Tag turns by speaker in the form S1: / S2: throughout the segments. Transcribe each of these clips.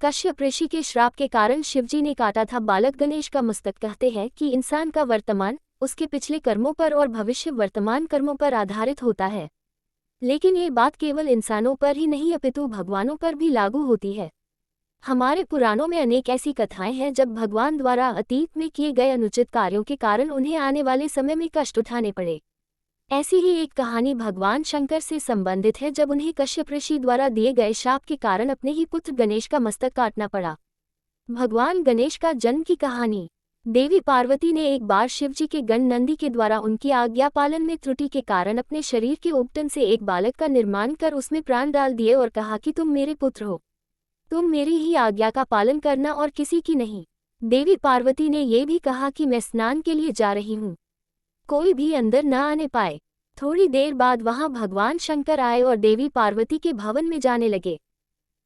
S1: कश्यप ऋषि के श्राप के कारण शिवजी ने काटा था बालक गणेश का मस्तक। कहते हैं कि इंसान का वर्तमान उसके पिछले कर्मों पर और भविष्य वर्तमान कर्मों पर आधारित होता है। लेकिन ये बात केवल इंसानों पर ही नहीं अपितु भगवानों पर भी लागू होती है। हमारे पुराणों में अनेक ऐसी कथाएं हैं जब भगवान द्वारा अतीत में किए गए अनुचित कार्यों के कारण उन्हें आने वाले समय में कष्ट उठाने पड़े। ऐसी ही एक कहानी भगवान शंकर से संबंधित है, जब उन्हें कश्यप ऋषि द्वारा दिए गए शाप के कारण अपने ही पुत्र गणेश का मस्तक काटना पड़ा। भगवान गणेश का जन्म की कहानी। देवी पार्वती ने एक बार शिवजी के गण नंदी के द्वारा उनकी आज्ञा पालन में त्रुटि के कारण अपने शरीर के उपटन से एक बालक का निर्माण कर उसमें प्राण डाल दिए और कहा कि तुम मेरे पुत्र हो, तुम मेरी ही आज्ञा का पालन करना और किसी की नहीं। देवी पार्वती ने ये भी कहा कि मैं स्नान के लिए जा रही हूँ, कोई भी अंदर न आने पाए। थोड़ी देर बाद वहां भगवान शंकर आए और देवी पार्वती के भवन में जाने लगे।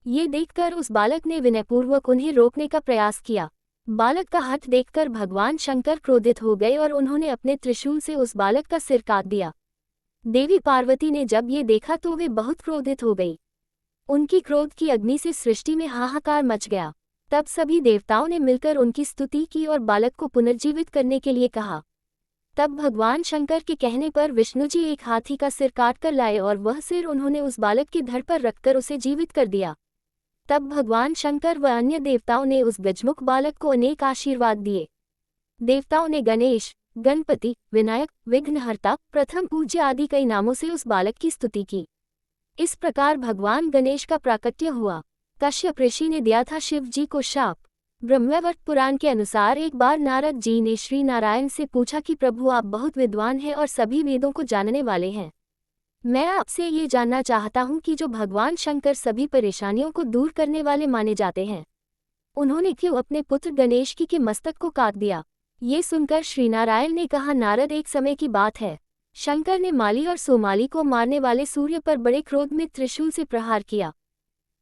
S1: ये देखकर उस बालक ने विनयपूर्वक उन्हें रोकने का प्रयास किया। बालक का हाथ देखकर भगवान शंकर क्रोधित हो गए और उन्होंने अपने त्रिशूल से उस बालक का सिर काट दिया। देवी पार्वती ने जब ये देखा तो वे बहुत क्रोधित हो गई। उनकी क्रोध की अग्नि से सृष्टि में हाहाकार मच गया। तब सभी देवताओं ने मिलकर उनकी स्तुति की और बालक को पुनर्जीवित करने के लिए कहा। तब भगवान शंकर के कहने पर विष्णुजी एक हाथी का सिर काट कर लाए और वह सिर उन्होंने उस बालक की धड़ पर रखकर उसे जीवित कर दिया। तब भगवान शंकर व अन्य देवताओं ने उस गजमुख बालक को अनेक आशीर्वाद दिए। देवताओं ने गणेश, गणपति, विनायक, विघ्नहर्ता, प्रथम पूज्य आदि कई नामों से उस बालक की स्तुति की। इस प्रकार भगवान गणेश का प्राकट्य हुआ। कश्यप ऋषि ने दिया था शिव जी को शाप। ब्रह्मवैवर्त पुराण के अनुसार एक बार नारद जी ने श्री नारायण से पूछा कि प्रभु, आप बहुत विद्वान हैं और सभी वेदों को जानने वाले हैं। मैं आपसे ये जानना चाहता हूँ कि जो भगवान शंकर सभी परेशानियों को दूर करने वाले माने जाते हैं, उन्होंने क्यों अपने पुत्र गणेश की के मस्तक को काट दिया। ये सुनकर श्रीनारायण ने कहा, नारद, एक समय की बात है। शंकर ने माली और सोमाली को मारने वाले सूर्य पर बड़े क्रोध में त्रिशूल से प्रहार किया।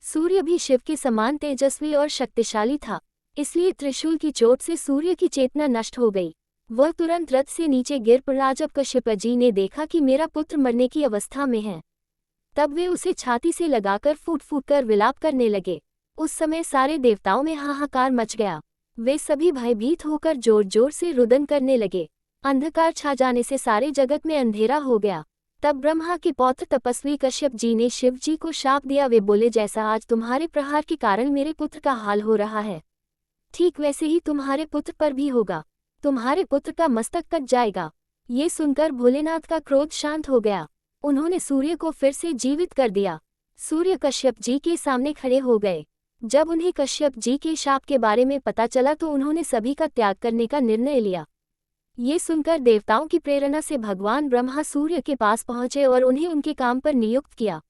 S1: सूर्य भी शिव के समान तेजस्वी और शक्तिशाली था, इसलिए त्रिशूल की चोट से सूर्य की चेतना नष्ट हो गई। वह तुरंत रथ से नीचे गिर पड़ा। जब कश्यप जी ने देखा कि मेरा पुत्र मरने की अवस्था में है, तब वे उसे छाती से लगाकर फूट फूट कर विलाप करने लगे। उस समय सारे देवताओं में हाहाकार मच गया। वे सभी भयभीत होकर जोर जोर से रुदन करने लगे। अंधकार छा जाने से सारे जगत में अंधेरा हो गया। तब ब्रह्मा के पौत्र तपस्वी कश्यप जी ने शिव जी को शाप दिया। वे बोले, जैसा आज तुम्हारे प्रहार के कारण मेरे पुत्र का हाल हो रहा है, ठीक वैसे ही तुम्हारे पुत्र पर भी होगा। तुम्हारे पुत्र का मस्तक कट जाएगा। ये सुनकर भोलेनाथ का क्रोध शांत हो गया। उन्होंने सूर्य को फिर से जीवित कर दिया। सूर्य कश्यप जी के सामने खड़े हो गए। जब उन्हें कश्यप जी के शाप के बारे में पता चला तो उन्होंने सभी का त्याग करने का निर्णय लिया। ये सुनकर देवताओं की प्रेरणा से भगवान ब्रह्मा सूर्य के पास पहुंचे और उन्हें उनके काम पर नियुक्त किया।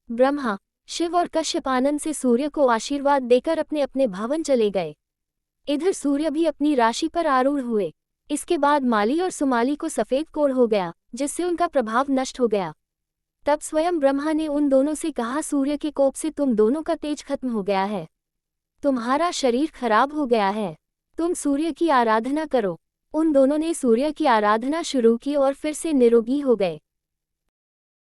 S1: ब्रह्मा, शिव और कश्यप आनंद से सूर्य को आशीर्वाद देकर अपने अपने भवन चले गए। इधर सूर्य भी अपनी राशि पर आरूढ़ हुए। इसके बाद माली और सुमाली को सफेद कोढ़ हो गया, जिससे उनका प्रभाव नष्ट हो गया। तब स्वयं ब्रह्मा ने उन दोनों से कहा, सूर्य के कोप से तुम दोनों का तेज खत्म हो गया है, तुम्हारा शरीर खराब हो गया है, तुम सूर्य की आराधना करो। उन दोनों ने सूर्य की आराधना शुरू की और फिर से निरोगी हो गए।